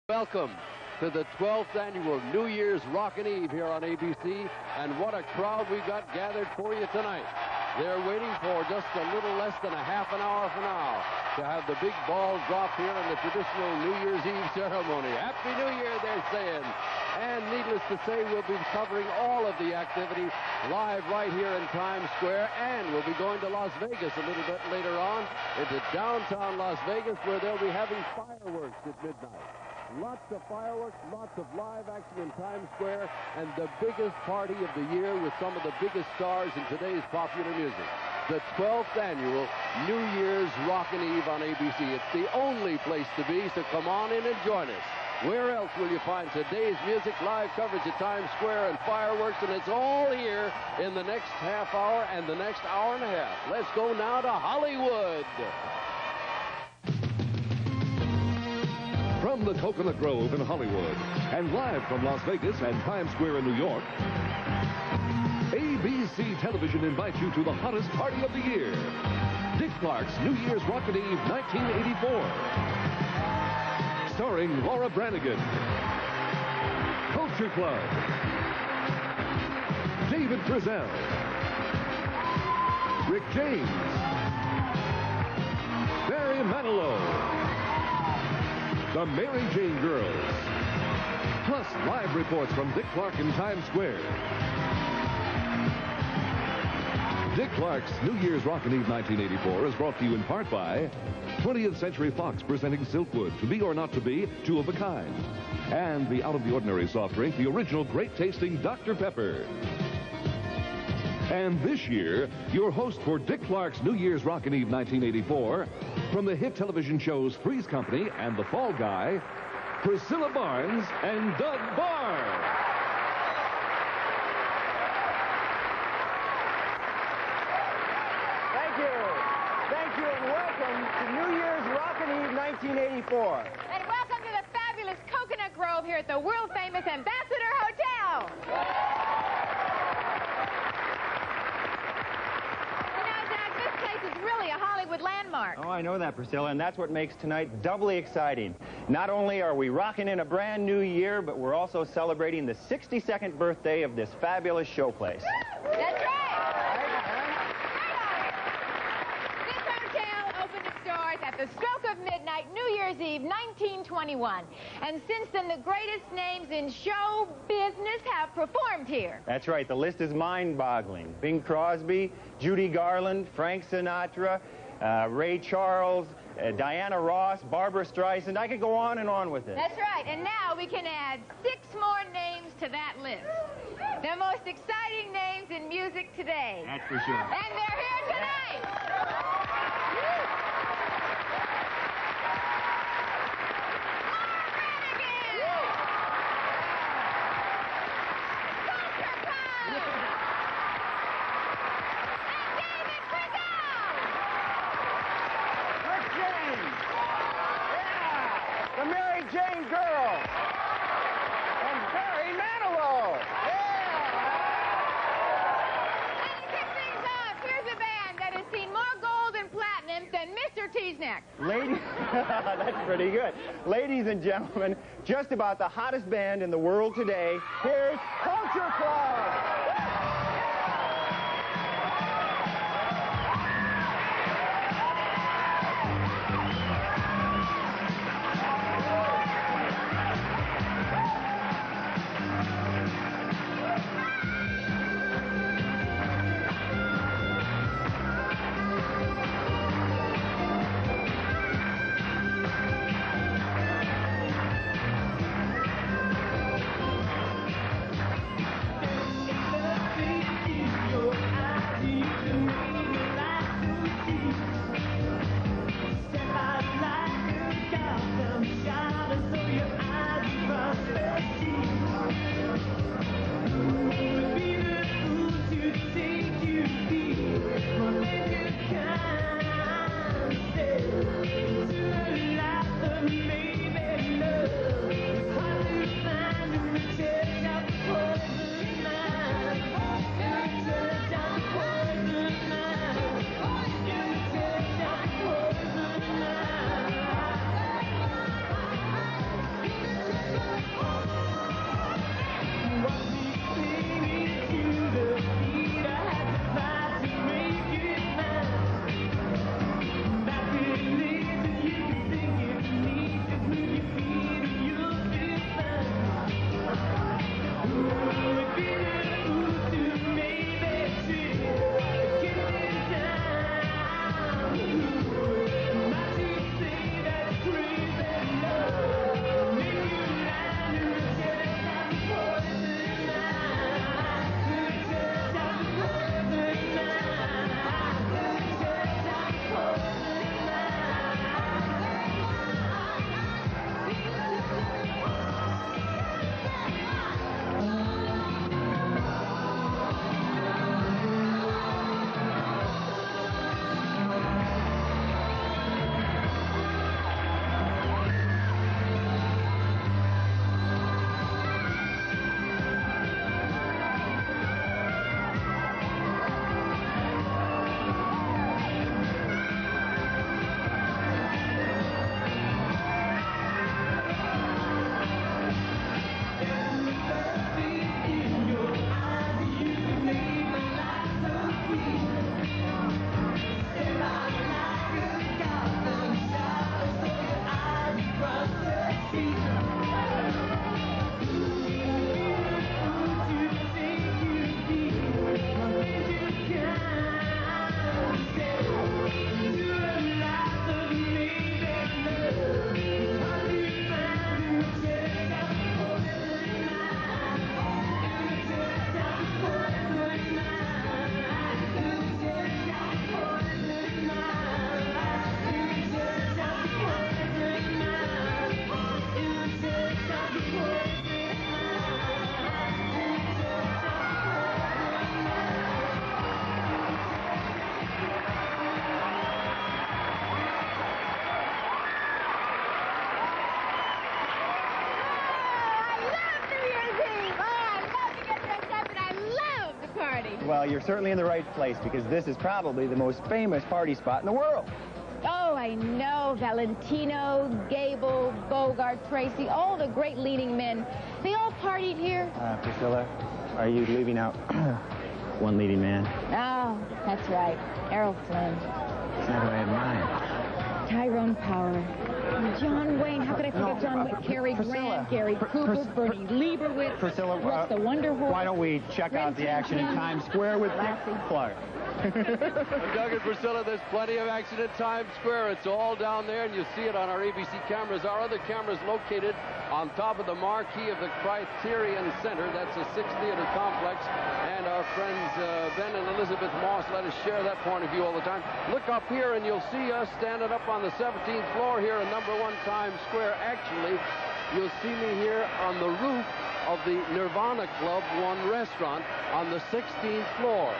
Welcome to the 12th annual New Year's Rockin' Eve here on ABC, and what a crowd we got gathered for you tonight. They're waiting for just a little less than a half an hour from now to have the big ball drop here in the traditional New Year's Eve ceremony. Happy New Year, they're saying. And needless to say, we'll be covering all of the activity live right here in Times Square, and we'll be going to Las Vegas a little bit later on, into downtown Las Vegas, where they'll be having fireworks at midnight. Lots of fireworks, lots of live action in Times Square, and the biggest party of the year with some of the biggest stars in today's popular music. The 12th annual New Year's Rockin' Eve on ABC. It's the only place to be, so come on in and join us. Where else will you find today's music, live coverage at Times Square, and fireworks? And it's all here in the next half hour and the next hour and a half. Let's go now to Hollywood. From the Coconut Grove in Hollywood, and live from Las Vegas and Times Square in New York, ABC Television invites you to the hottest party of the year, Dick Clark's New Year's Rockin' Eve 1984. Starring Laura Branigan, Culture Club, David Frizzell, Rick James, Barry Manilow, the Mary Jane Girls, plus live reports from Dick Clark in Times Square. Dick Clark's New Year's Rockin' Eve 1984 is brought to you in part by 20th Century Fox, presenting Silkwood, To Be or Not to Be, two of a kind, and the out-of-the-ordinary soft drink, the original great-tasting Dr. Pepper. And this year, your host for Dick Clark's New Year's Rockin' Eve 1984, from the hit television shows Three's Company and The Fall Guy, Priscilla Barnes and Doug Barr. Thank you, and welcome to New Year's Rockin' Eve 1984. And welcome to the fabulous Coconut Grove here at the world-famous Ambassador Hotel. This place is really a Hollywood landmark. Oh, I know that, Priscilla, and that's what makes tonight doubly exciting. Not only are we rocking in a brand new year, but we're also celebrating the 62nd birthday of this fabulous showplace. That's right. This hotel opened its doors at the stroke of midnight, New Year's Eve, 1921. And since then, the greatest names in show business have performed here. That's right. The list is mind-boggling. Bing Crosby, Judy Garland, Frank Sinatra, Ray Charles, Diana Ross, Barbara Streisand. I could go on and on with it. That's right. And now we can add 6 more names to that list. The most exciting names in music today. That's for sure. And they're here tonight. The Mary Jane Girls, and Barry Manilow. And to kick things off, here's a band that has seen more gold and platinum than Mr. Teesnack. Ladies, that's pretty good. Ladies and gentlemen, just about the hottest band in the world today, here's Culture Club. well, you're certainly in the right place because this is probably the most famous party spot in the world. Oh, I know. Valentino, Gable, Bogart, Tracy, all the great leading men. They all partied here. Priscilla, are you leaving out one leading man? Oh, that's right. Errol Flynn. That's not who I had in mind. Tyrone Power. John Wayne. How could I forget John Wayne? Cary Grant, Gary Cooper, Bernie Leibovitz, Priscilla, Russ the Wonder Horse. why don't we check out the action in Times Square with Dick Clark? Doug and Priscilla, there's plenty of action in Times Square. It's all down there, and you see it on our ABC cameras. Our other cameras located on top of the marquee of the Criterion Center. That's a 6-theater complex. And our friends Ben and Elizabeth Moss let us share that point of view all the time. Look up here, and you'll see us standing up on the 17th floor here in #1 Times Square. Actually, you'll see me here on the roof of the Nirvana Club 1 restaurant on the 16th floor.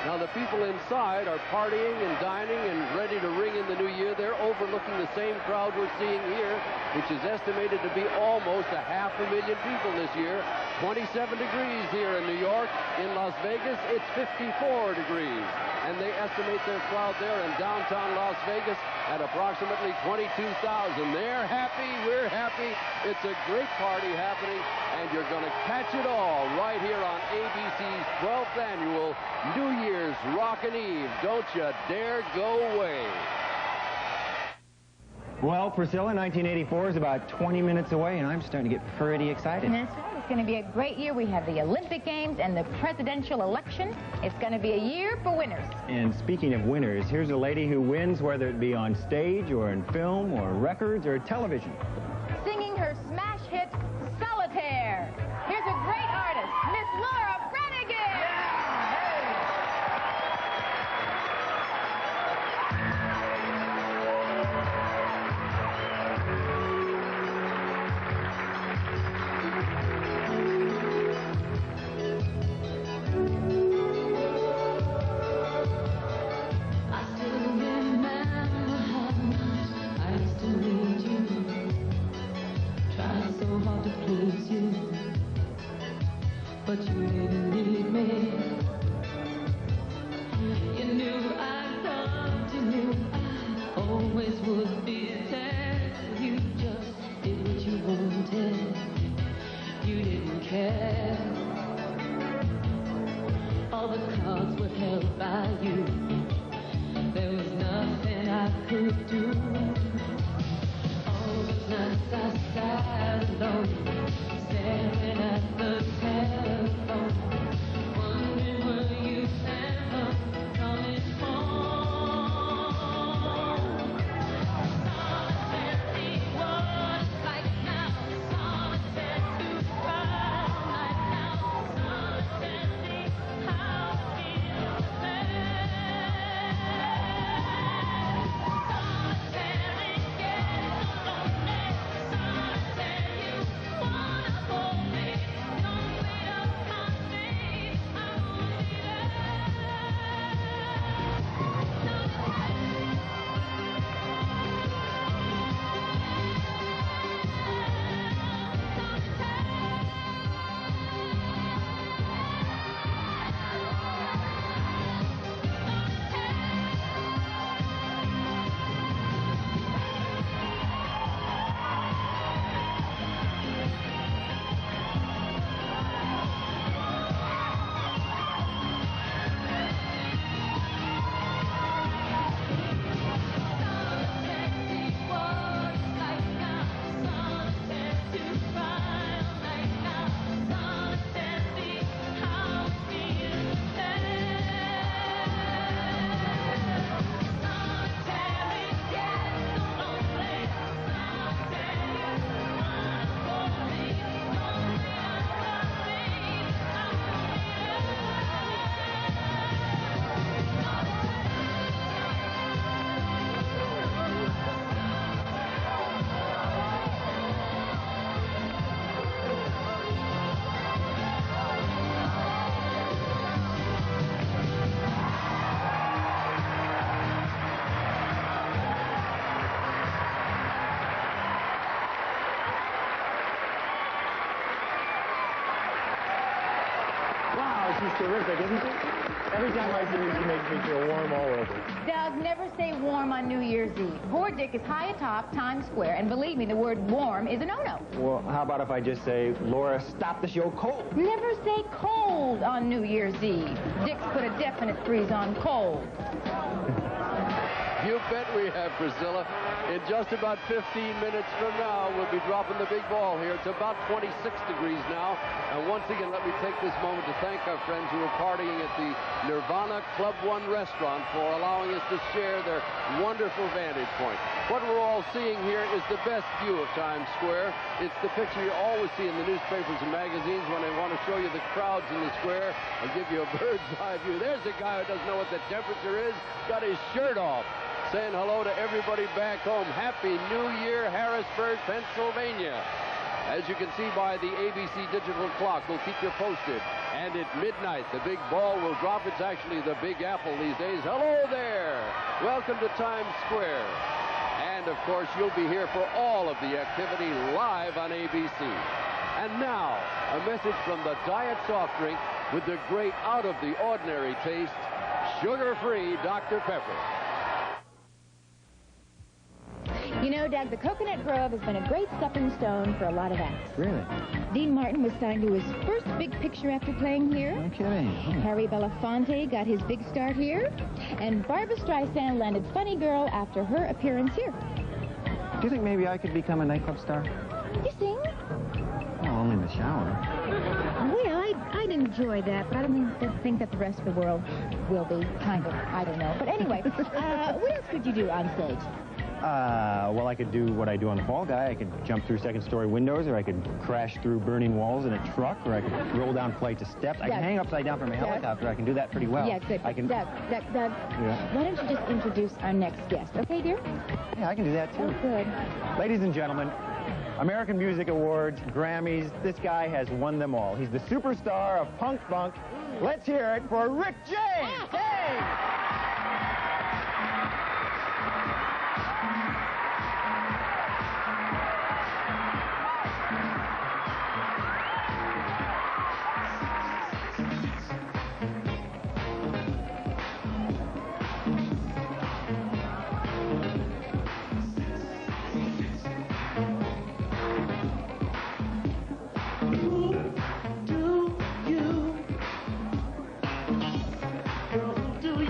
Now, the people inside are partying and dining and ready to ring in the new year. They're overlooking the same crowd we're seeing here, which is estimated to be almost 500,000 people this year. 27 degrees here in New York. In Las Vegas, it's 54 degrees. And they estimate their crowd there in downtown Las Vegas at approximately 22,000. They're happy. We're happy. It's a great party happening, and you're going to catch it all right here on ABC's 12th annual New Year's Rockin' Eve. Don't you dare go away. Well, Priscilla, 1984 is about 20 minutes away, and I'm starting to get pretty excited. That's right. It's going to be a great year. We have the Olympic Games and the presidential election. It's going to be a year for winners. And speaking of winners, here's a lady who wins whether it be on stage or in film or records or television. Singing her smash hit, Solitaire. Here's a great artist, Miss Laura Branigan. But you didn't need me. You knew I loved, you knew I always would be there. You just did what you wanted. You didn't care. All the cards were held by you. There was nothing I could do. All those nights I sat alone, staring at the telephone, wondering were you ever coming home. Solitary, what it's like now. Solitary to cry right now. Solitary, how I feel bad. Solitary, get lonely. Solitary, you want She's terrific, isn't she? Every time I see her, she makes me feel warm all over. Doug, never stay warm on New Year's Eve. Poor Dick is high atop Times Square, and believe me, the word warm is a no-no. Well, how about if I just say, Laura, stop the show cold? Never say cold on New Year's Eve. Dick's put a definite freeze on cold. You bet we have, Priscilla. In just about 15 minutes from now, we'll be dropping the big ball here. It's about 26 degrees now. And once again, let me take this moment to thank our friends who are partying at the Nirvana Club One restaurant for allowing us to share their wonderful vantage point. What we're all seeing here is the best view of Times Square. It's the picture you always see in the newspapers and magazines when they want to show you the crowds in the square and give you a bird's eye view. There's a guy who doesn't know what the temperature is, got his shirt off, saying hello to everybody back home. Happy New Year, Harrisburg, Pennsylvania. As you can see by the ABC digital clock, we'll keep you posted. And at midnight, the big ball will drop. It's actually the Big Apple these days. Hello there. Welcome to Times Square. And, of course, you'll be here for all of the activity live on ABC. And now, a message from the Diet Soft Drink with the great out-of-the-ordinary taste, sugar-free Dr. Pepper. You know, Doug, the Coconut Grove has been a great stepping stone for a lot of acts. Really? Dean Martin was signed to his first big picture after playing here. No kidding. Harry Belafonte got his big start here. And Barbra Streisand landed Funny Girl after her appearance here. Do you think maybe I could become a nightclub star? You sing? Well, only in the shower. Well, I'd enjoy that, but I don't think that the rest of the world will be. Kind of. I don't know. But anyway, what else could you do on stage? Well, I could do what I do on the Fall Guy. I could jump through second-story windows, or I could crash through burning walls in a truck, or I could roll down flights of steps. I can hang upside down from a helicopter. I can do that pretty well. Yeah, good. I can... Doug, Yeah. why don't you just introduce our next guest, okay, dear? Yeah, I can do that, too. Oh, good. Ladies and gentlemen, American Music Awards, Grammys, this guy has won them all. He's the superstar of punk funk. Let's hear it for Rick James. Hey! Do you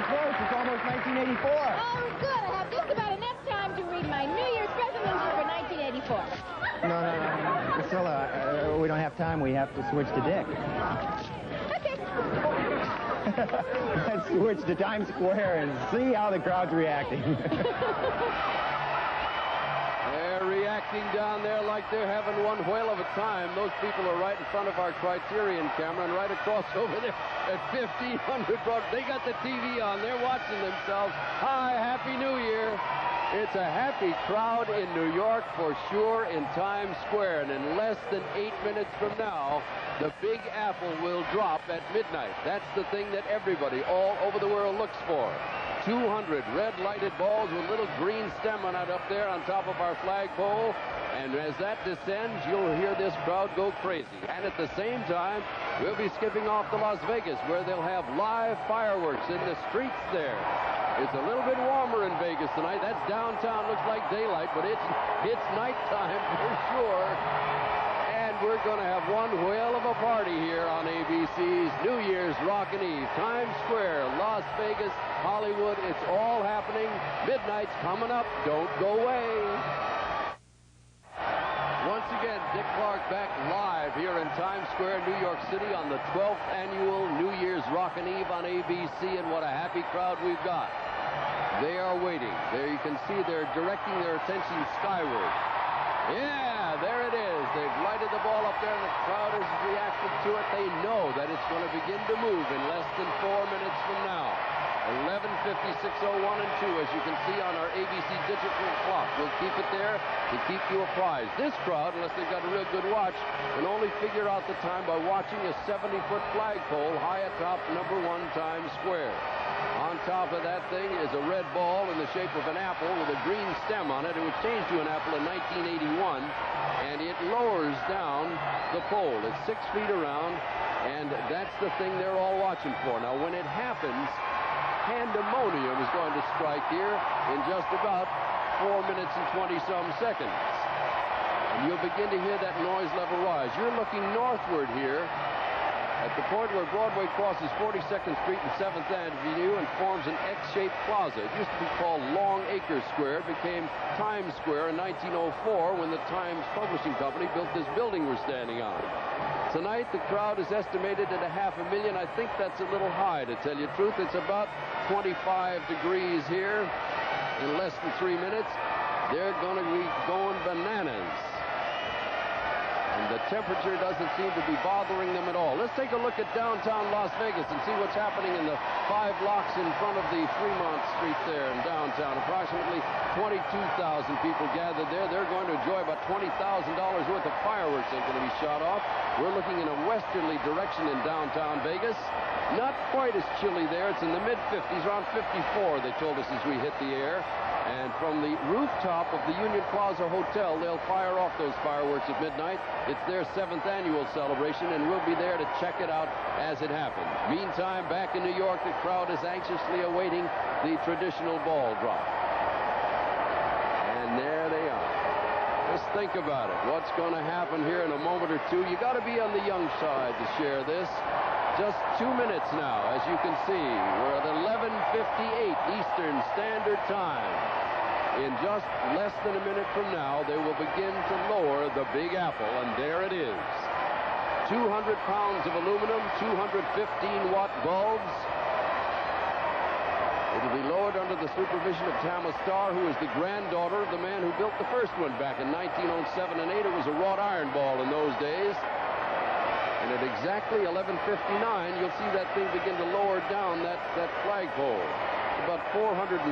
close. It's almost 1984. Oh, good. I have just about enough time to read my New Year's resolution for 1984. No. Priscilla, we don't have time. We have to switch to Dick. Okay. Let's switch to Times Square and see how the crowd's reacting. They're reacting down there like they're having one whale of a time. Those people are right in front of our Criterion camera and right across over there at 1500 Broad. They got the TV on. They're watching themselves. Hi, Happy New Year. It's a happy crowd in New York for sure in Times Square. And in less than 8 minutes from now, the Big Apple will drop at midnight. That's the thing that everybody all over the world looks for. 200 red-lighted balls with little green stem on it up there on top of our flagpole. And as that descends, you'll hear this crowd go crazy. And at the same time, we'll be skipping off to Las Vegas, where they'll have live fireworks in the streets there. It's a little bit warmer in Vegas tonight. That's downtown. Looks like daylight, but it's nighttime for sure. And we're going to have one whale of a party here on ABC's New Year's Rockin' Eve. Times Square, Las Vegas, Hollywood, it's all happening. Midnight's coming up. Don't go away. Once again, Dick Clark back live here in Times Square, New York City on the 12th annual New Year's Rockin' Eve on ABC, and what a happy crowd we've got. They are waiting. There you can see they're directing their attention skyward. Yeah, there it is. They've lighted the ball up there, and the crowd has reacted to it. They know that it's going to begin to move in less than 4 minutes from now. 11:56:01 and 2, as you can see on our ABC digital clock. We'll keep it there to keep you apprised. This crowd, unless they've got a real good watch, can only figure out the time by watching a 70-foot flagpole high atop number 1 Times Square. On top of that thing is a red ball in the shape of an apple with a green stem on it. It was changed to an apple in 1981, and it lowers down the pole. It's 6 feet around, and that's the thing they're all watching for. Now, when it happens, pandemonium is going to strike here in just about 4 minutes and 20-some seconds. And you'll begin to hear that noise level rise. You're looking northward here at the point where Broadway crosses 42nd Street and 7th Avenue and forms an X-shaped plaza. It used to be called Long Acre Square. It became Times Square in 1904 when the Times Publishing Company built this building we're standing on. Tonight, the crowd is estimated at 500,000. I think that's a little high, to tell you the truth. It's about 25 degrees here in less than 3 minutes. They're going to be going bananas. And the temperature doesn't seem to be bothering them at all. Let's take a look at downtown Las Vegas and see what's happening in the 5 blocks in front of the Fremont Street there in downtown. Approximately 22,000 people gathered there. They're going to enjoy about $20,000 worth of fireworks that are going to be shot off. We're looking in a westerly direction in downtown Vegas. Not quite as chilly there. It's in the mid-50s, around 54, they told us as we hit the air. And from the rooftop of the Union Plaza Hotel, they'll fire off those fireworks at midnight. It's their 7th annual celebration, and we'll be there to check it out as it happens. Meantime, back in New York, the crowd is anxiously awaiting the traditional ball drop. And there they are. Just think about it. What's going to happen here in a moment or two? You got to be on the young side to share this. Just 2 minutes now, as you can see. We're at 11:58 Eastern Standard Time. In just less than a minute from now, they will begin to lower the Big Apple, and there it is. 200 pounds of aluminum, 215-watt bulbs. It'll be lowered under the supervision of Tama Starr, who is the granddaughter of the man who built the first one back in 1907 and 8. It was a wrought iron ball in those days. And at exactly 11:59, you'll see that thing begin to lower down that flagpole. About 450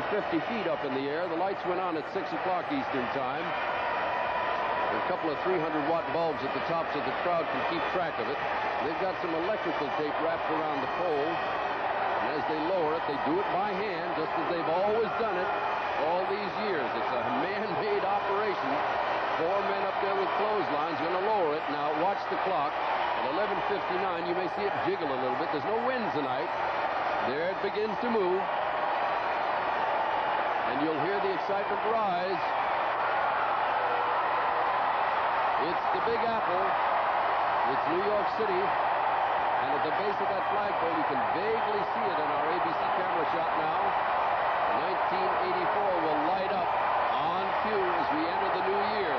feet up in the air. The lights went on at 6 o'clock Eastern Time. A couple of 300-watt bulbs at the top so the crowd can keep track of it. They've got some electrical tape wrapped around the pole. And as they lower it, they do it by hand, just as they've always done it all these years. It's a man-made operation. 4 men up there with clotheslines going to lower it. Now, watch the clock. At 11:59, you may see it jiggle a little bit. There's no wind tonight. There it begins to move. And you'll hear the excitement rise. It's the Big Apple. It's New York City. And at the base of that flagpole, you can vaguely see it in our ABC camera shot now. 1984 will light up on cue as we enter the new year.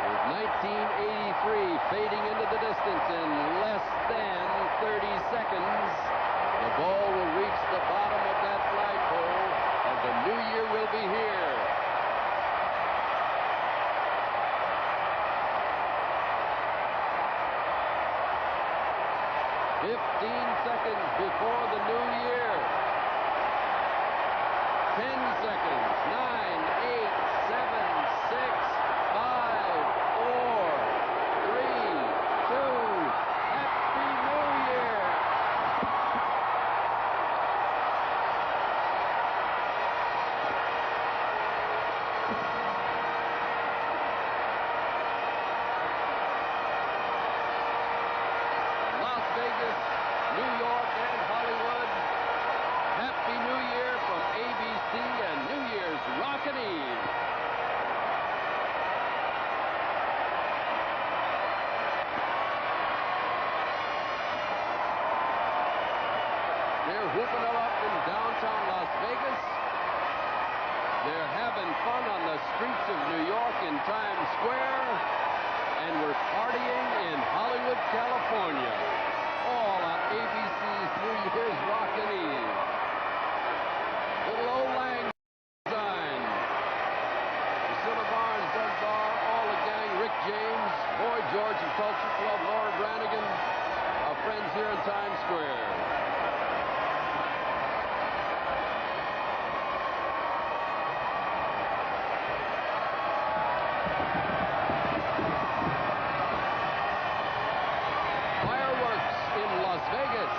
With 1983 fading into the distance in less than 30 seconds, the ball will reach the bottom of that flagpole, and the new year will be here. 15 seconds before the new year. 10 seconds. 9, 8, 7, 6, 5, 4, 3, 2. Happy New Year! Las Vegas, New York, and Hollywood. Happy New Year from ABC and New Year's Rockin' Eve. They're whooping it up in downtown Las Vegas. They're having fun on the streets of New York in Times Square. And we're partying in Hollywood, California. All on ABC's New Year's Rockin' Eve. Little old Lang sign. Priscilla Barnes, Doug Barr, all the gang, Rick James, Boy George and Culture Club, Laura Branigan, our friends here in Times Square. Fireworks in Las Vegas.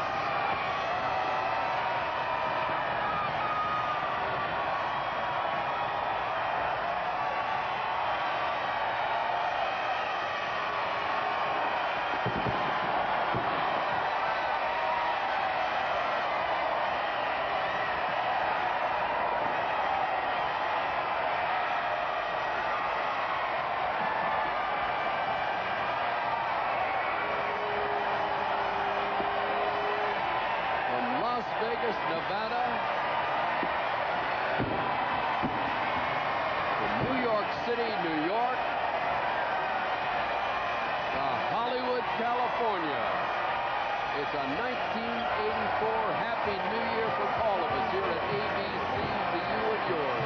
From Las Vegas, Nevada, to New York City, New York, to Hollywood, California. It's a 1984 Happy New Year from all of us here at ABC to you and yours.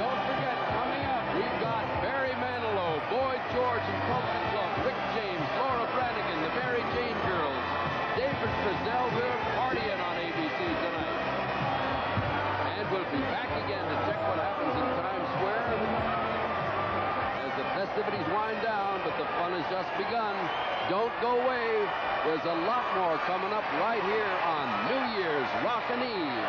Don't forget, coming up, we've got Barry Manilow, Boy George and Culture Club, Rick James, Laura Branigan, the Mary Jane Girls, David Frizzell. We're partying on ABC tonight. And we'll be back again to check what happens in Times Square as the festivities wind down, but the fun has just begun. Don't go away. There's a lot more coming up right here on New Year's Rockin' Eve.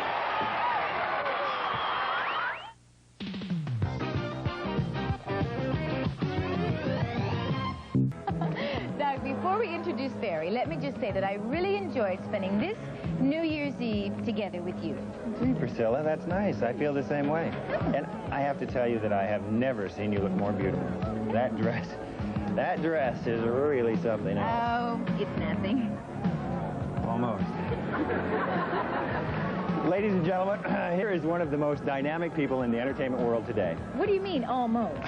Doug, before we introduce Barry, let me just say that I really enjoyed spending this New Year's Eve together with you. Gee, Priscilla, that's nice. I feel the same way. And I have to tell you that I have never seen you look more beautiful. That dress is really something else. Oh, it's nothing. Almost. Ladies and gentlemen, here is one of the most dynamic people in the entertainment world today. What do you mean, almost?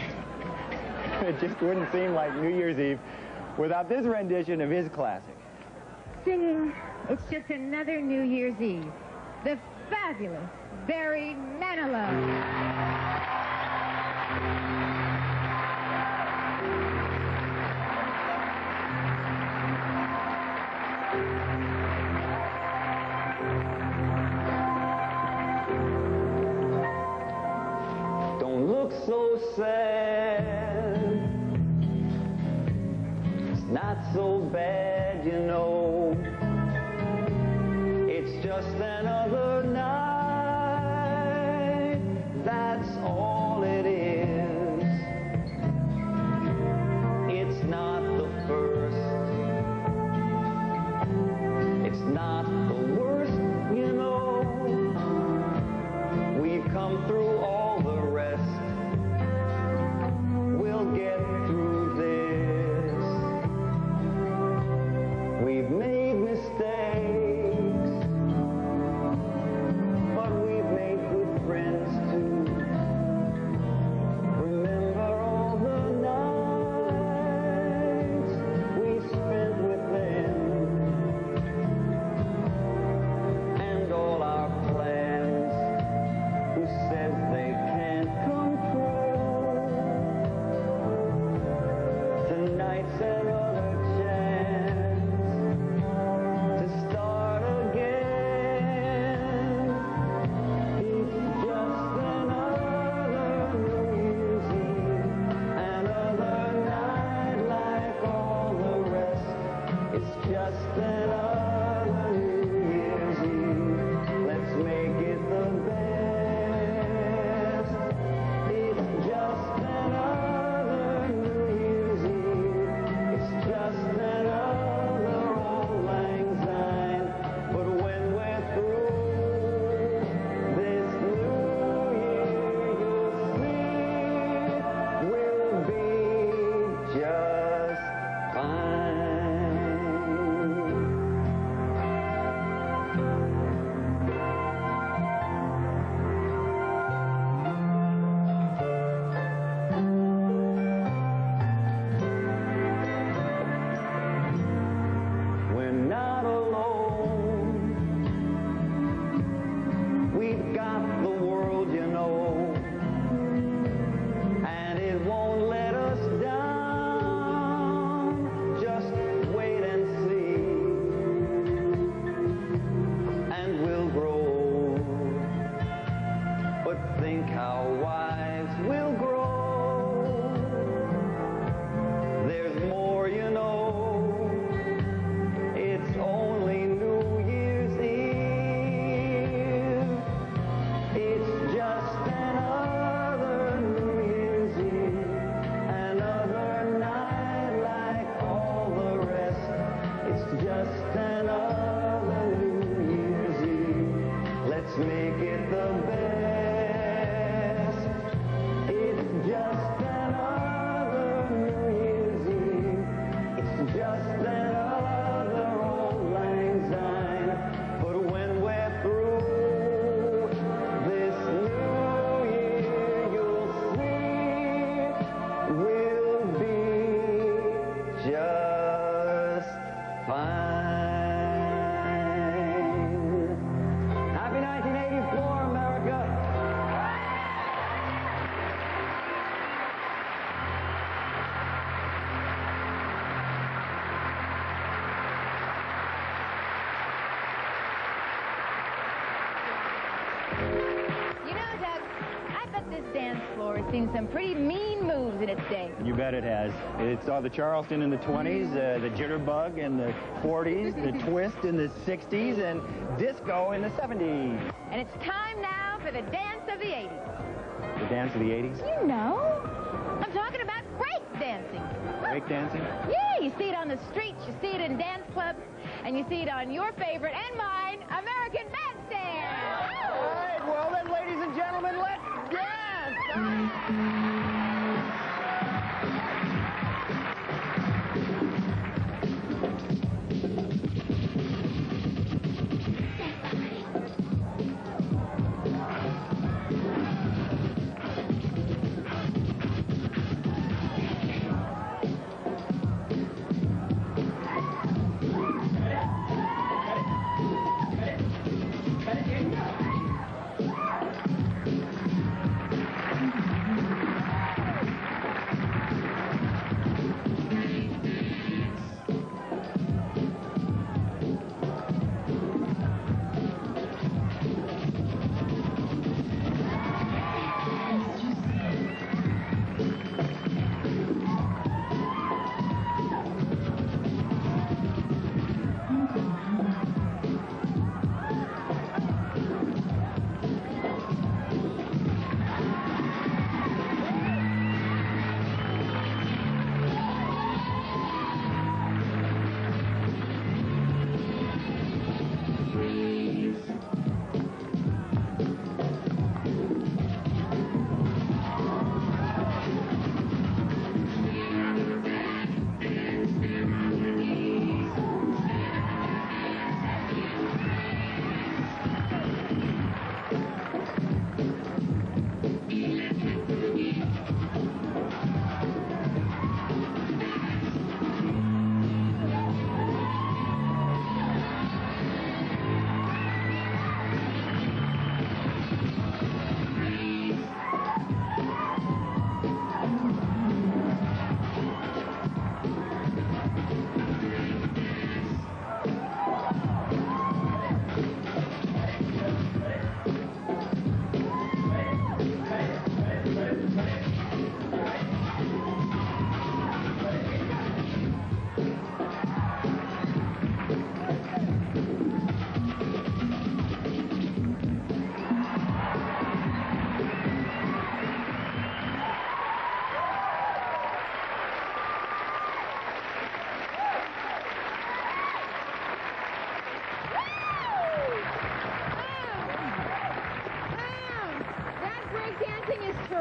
It just wouldn't seem like New Year's Eve without this rendition of his classic. Singing, it's just another New Year's Eve. The fabulous Barry Manilow. Don't look so sad. It's not so bad, you know. It's just another night. That's all it is. It's not the first. It's not the worst, you know. We've come through all the rest. We'll get through this. night's another chance to start again. It's just another New Year's Eve, another night like all the rest. It's just another New Year's Eve. Let's make it the best. It's just another New Year's Eve. It's just another old lang syne. But when we're through this new year, you'll see we'll be just fine. We're not alone. We've got the world, you know, and it won't let us down. Just wait and see, and we'll grow old. But think how wise we'll grow. There's more, you know. It's only New Year's Eve. It's just another New Year's Eve, another night like all the rest. It's just another New Year's Eve. Let's make it the best. It's just another New Year's Eve. It's just another old lang syne. But when we're through this new year, you'll see we'll be just fine. Happy 1984, America. You know, Doug, I bet this dance floor has seen some pretty mean moves in its day. You bet it has. It saw the Charleston in the 20s, the jitterbug in the 40s, the twist in the 60s, and disco in the 70s. And it's time now for the dance of the 80s. The dance of the 80s? You know, I'm talking about break dancing. Break dancing? Yeah, you see it on the streets, you see it in dance clubs, and you see it on your favorite and mine, American Bandstand. All right, well then, ladies and gentlemen, let's dance!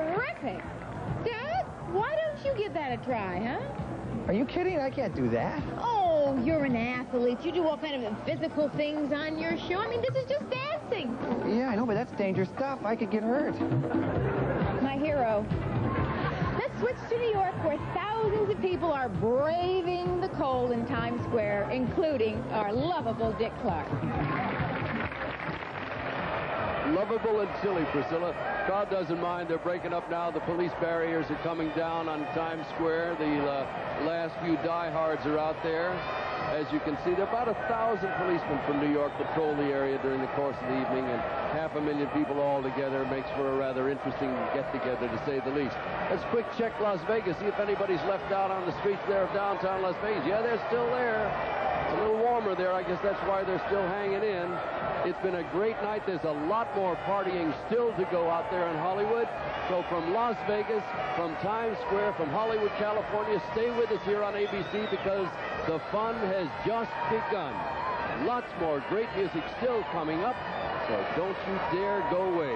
terrific. Dad, why don't you give that a try, huh? Are you kidding? I can't do that. Oh, you're an athlete. You do all kind of physical things on your show. I mean, this is just dancing. Yeah, I know, but that's dangerous stuff. I could get hurt. My hero. Let's switch to New York, where thousands of people are braving the cold in Times Square, including our lovable Dick Clark. Lovable and silly, Priscilla. Crowd doesn't mind. They're breaking up now. The police barriers are coming down on Times Square. The last few diehards are out there. As you can see, there are about 1,000 policemen from New York patrol the area during the course of the evening, and 500,000 people all together makes for a rather interesting get-together, to say the least. Let's quick check Las Vegas, see if anybody's left out on the streets there of downtown Las Vegas. Yeah, they're still there. It's a little warmer there. I guess that's why they're still hanging in. It's been a great night. There's a lot more partying still to go out there in Hollywood. So from Las Vegas, from Times Square, from Hollywood, California, stay with us here on ABC because the fun has just begun. Lots more great music still coming up, so don't you dare go away.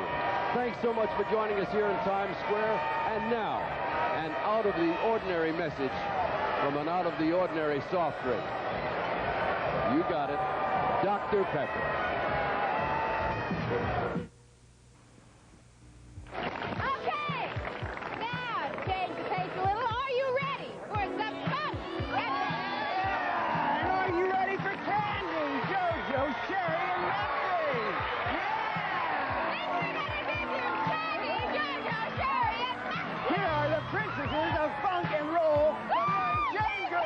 Thanks so much for joining us here in Times Square. And now, an out-of-the-ordinary message from an out-of-the-ordinary soft drink. You got it, Dr. Pepper. Okay, now change the pace a little. Are you ready for some fun? And are you ready for Candy, JoJo, Sherry, and Nancy? Here are the princesses of funk and roll, the Mary Jane Girls.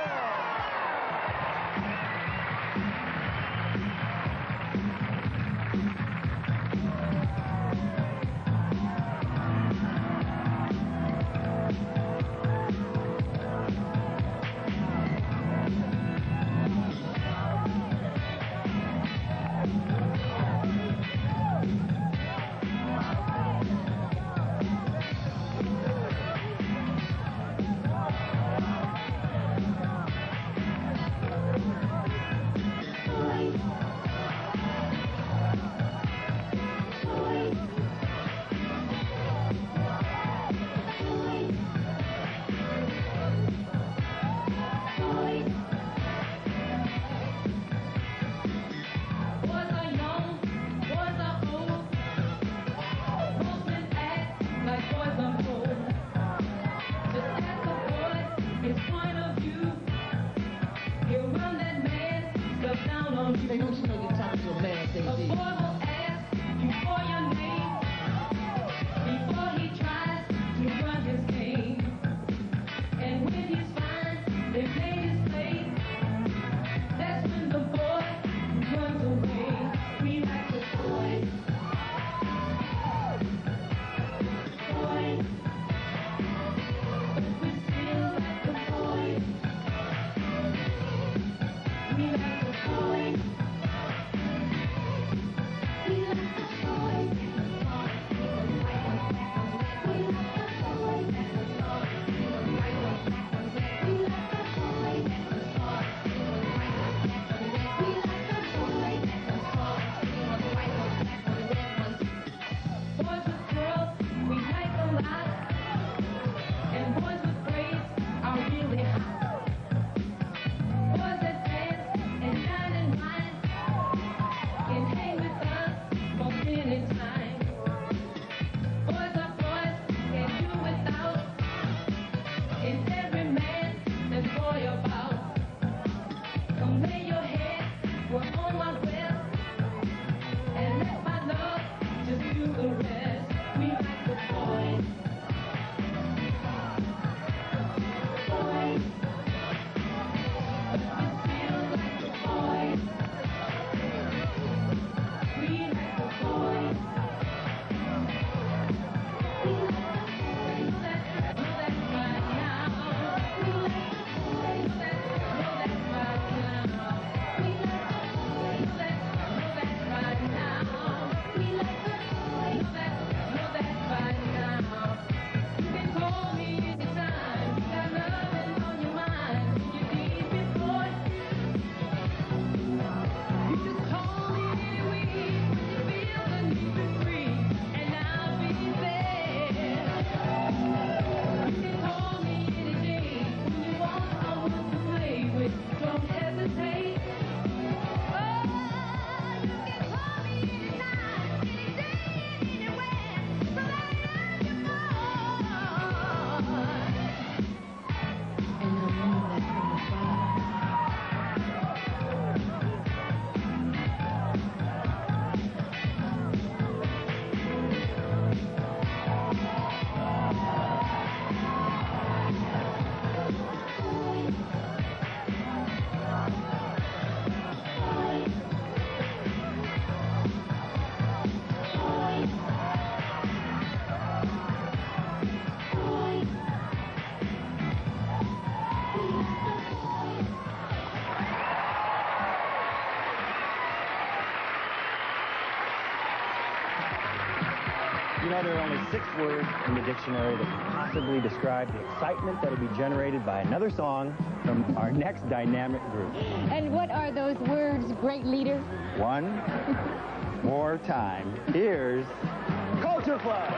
They don't you know you're talking to a man, they A boy did. will ask you for your name before he tries to run his game. And when he's fine, they made his place. That's when the boy runs away. We like the boys. Boys. But we still like the boys. We like the boys. Boys with girls, we like a lot. And boys with braids are really hot. Boys that dance and dine and wine can hang with us for any time. Boys are boys, can't do without. It's every man that's boy about. Come lay your head, we're on my breast. And let my love just do the rest. We like the boys. Boys. But we still like the boys. We like the boys. Know that's right now. Know that's right now. Know that's you know, there are only 6 words in the dictionary that can possibly describe the excitement that will be generated by another song from our next dynamic group. And what are those words, great leader? One more time. Here's Culture Club.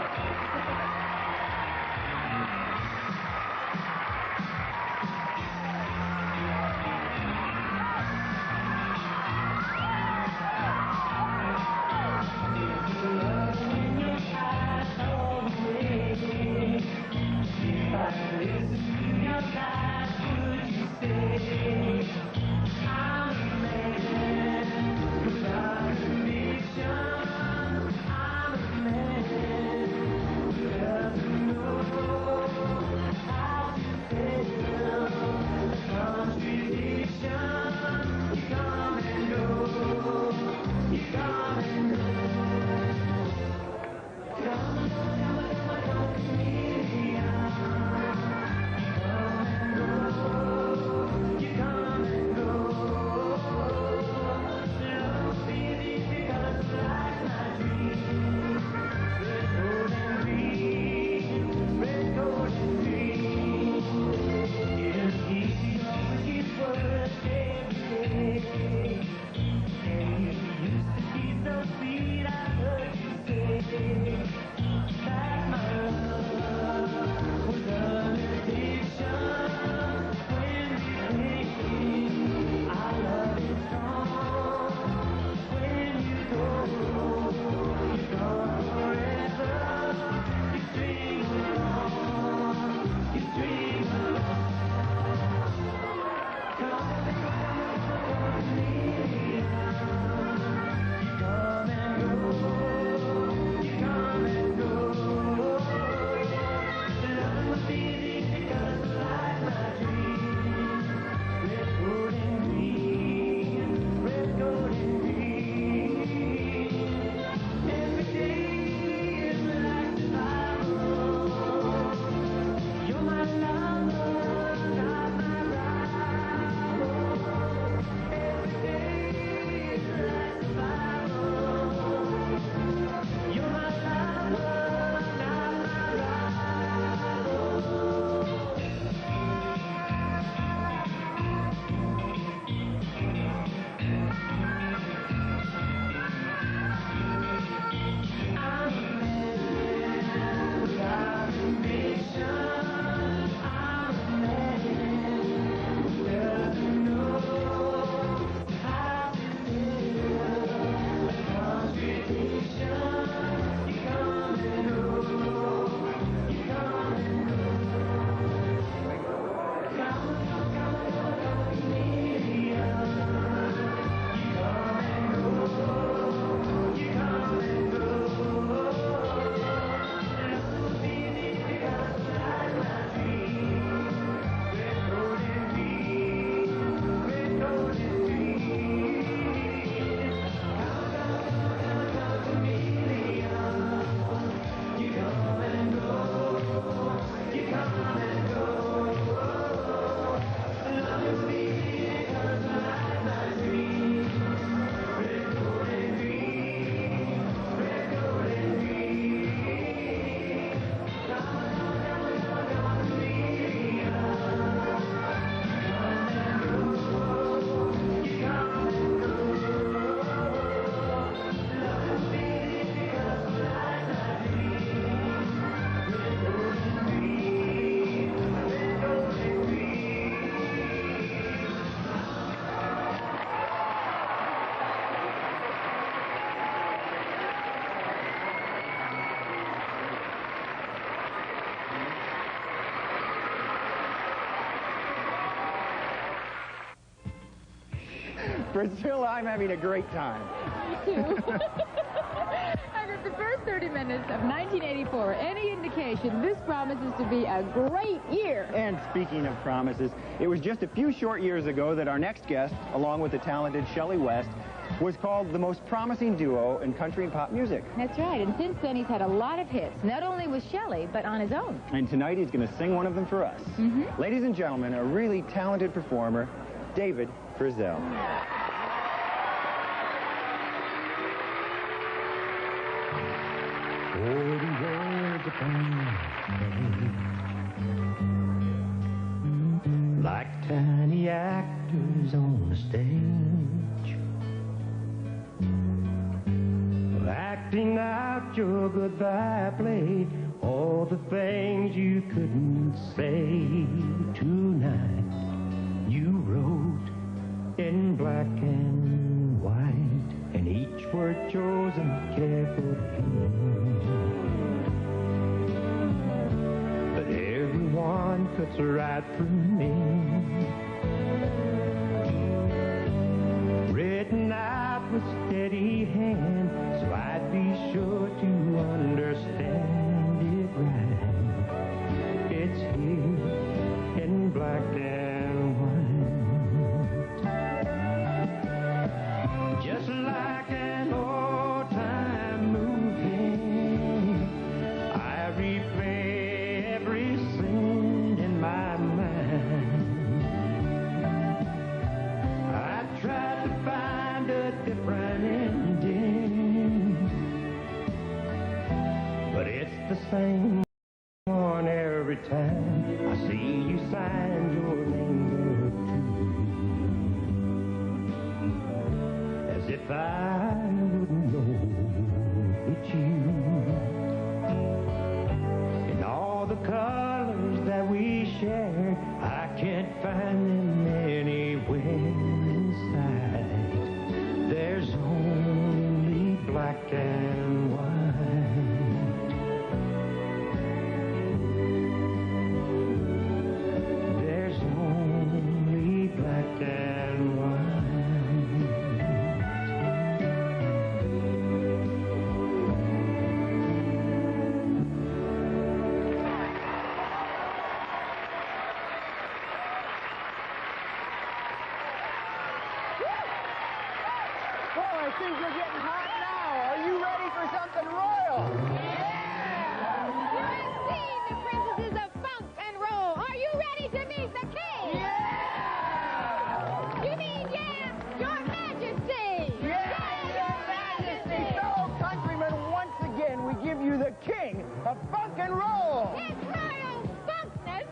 Priscilla, I'm having a great time. Me too. And if the first 30 minutes of 1984 any indication, this promises to be a great year. And speaking of promises, it was just a few short years ago that our next guest, along with the talented Shelley West, was called the most promising duo in country and pop music. That's right, and since then he's had a lot of hits, not only with Shelley, but on his own. And tonight he's going to sing one of them for us. Ladies and gentlemen, a really talented performer, David Frizzell. 40 words upon the page, like tiny actors on a stage, acting out your goodbye play, all the things you couldn't say tonight. You wrote in black and white, and each word chosen carefully. But everyone cuts right through me, written out with steady hand, so I'd be sure to understand it right. It's here in black and white, just like an old-time movie. I replay every scene in my mind. I tried to find a different ending, but it's the same one every time. I see you sign your name there too, as if I wouldn't know it's you. And all the colors that we share, I can't find them anywhere inside. There's only black and white. There's only black and white. Well, I think you're getting hot now. Are you ready for something royal? You're seeing the princesses of funk and roll. Are you ready to meet the king? You mean, your majesty? Your Majesty. Fellow countrymen, once again, we give you the king of funk and roll. His royal funkness.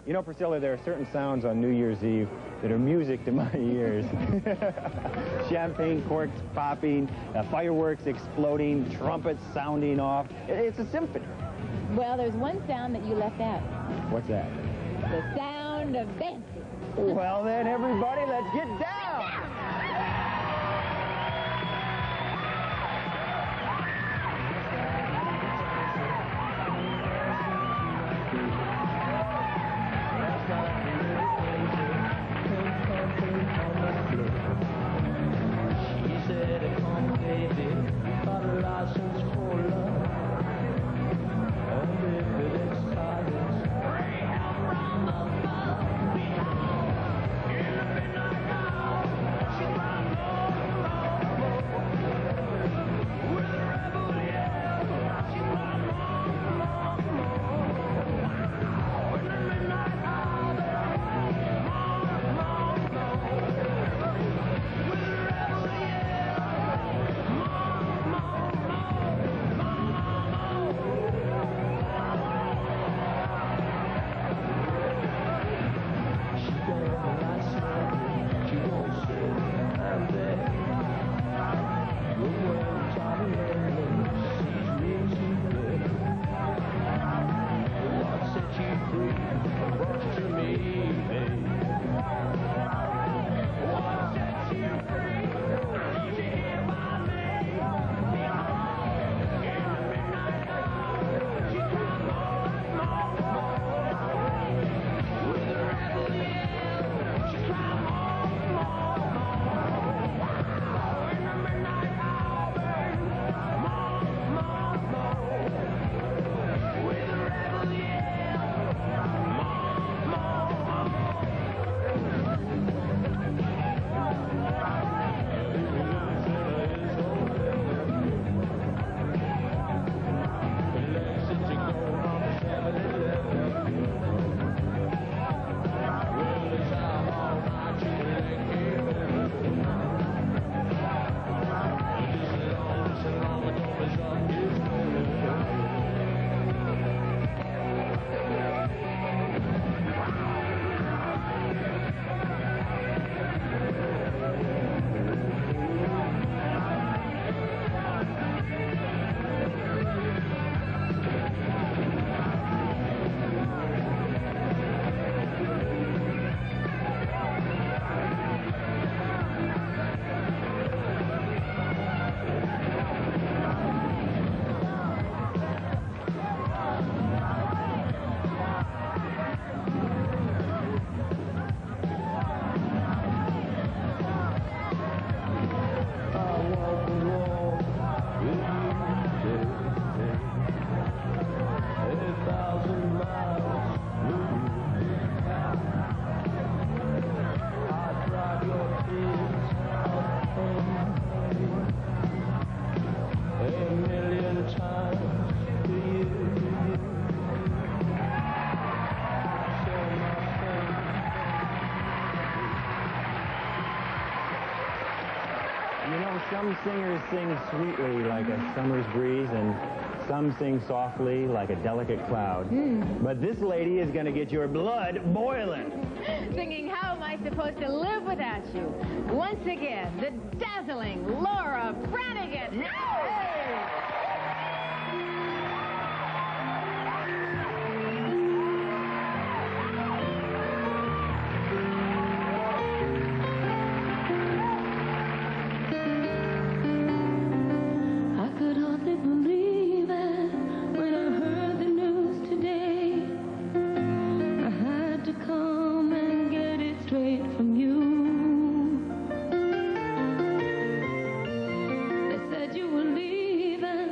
You know, Priscilla, there are certain sounds on New Year's Eve that are music to my ears. Champagne corks popping, fireworks exploding, trumpets sounding off. It's a symphony. Well, there's one sound that you left out. What's that? The sound of dancing. Well then, everybody, let's get down! Some singers sing sweetly like a summer's breeze, and some sing softly like a delicate cloud. But this lady is going to get your blood boiling. Singing How Am I Supposed to Live Without You? Once again, the dazzling Laura Branigan. They said you were leaving.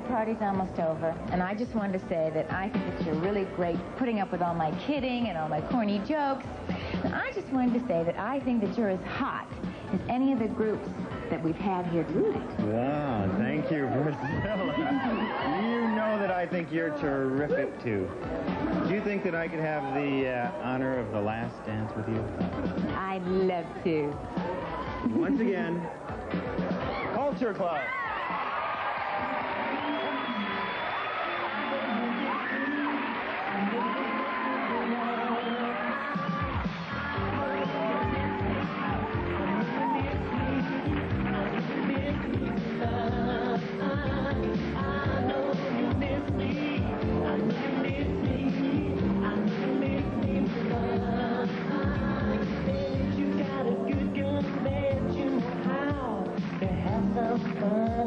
the party's almost over, and I just wanted to say that I think that you're really great putting up with all my kidding and all my corny jokes. And I just wanted to say that I think that you're as hot as any of the groups that we've had here tonight. Wow, thank you, Priscilla. You know that I think you're terrific, too. Do you think that I could have the honor of the last dance with you? I'd love to. Once again, Culture Club. You got a good gun, bet you know how to have some fun.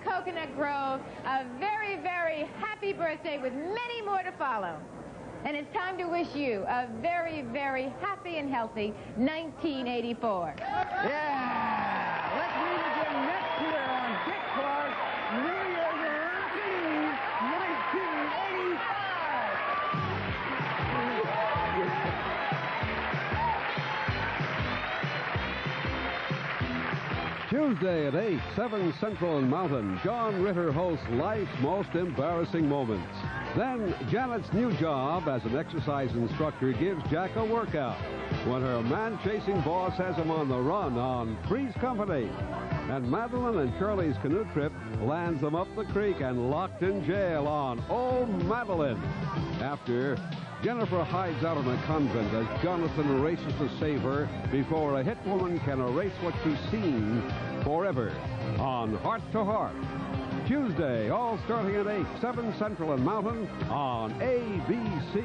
Coconut Grove, a very, very happy birthday with many more to follow. And it's time to wish you a very, very happy and healthy 1984. Yeah! Let's meet again next year on Dick Clark's New Year's Rockin' Eve 1985. Tuesday at 8, 7 Central and Mountain, John Ritter hosts Life's Most Embarrassing Moments. Then Janet's new job as an exercise instructor gives Jack a workout when her man-chasing boss has him on the run on Three's Company. And Madeline and Shirley's canoe trip lands them up the creek and locked in jail on Oh, Madeline. After, Jennifer hides out in a convent as Jonathan races to save her before a hit woman can erase what she's seen forever on Heart to Heart. Tuesday, all starting at 8, 7 Central and Mountain on ABC.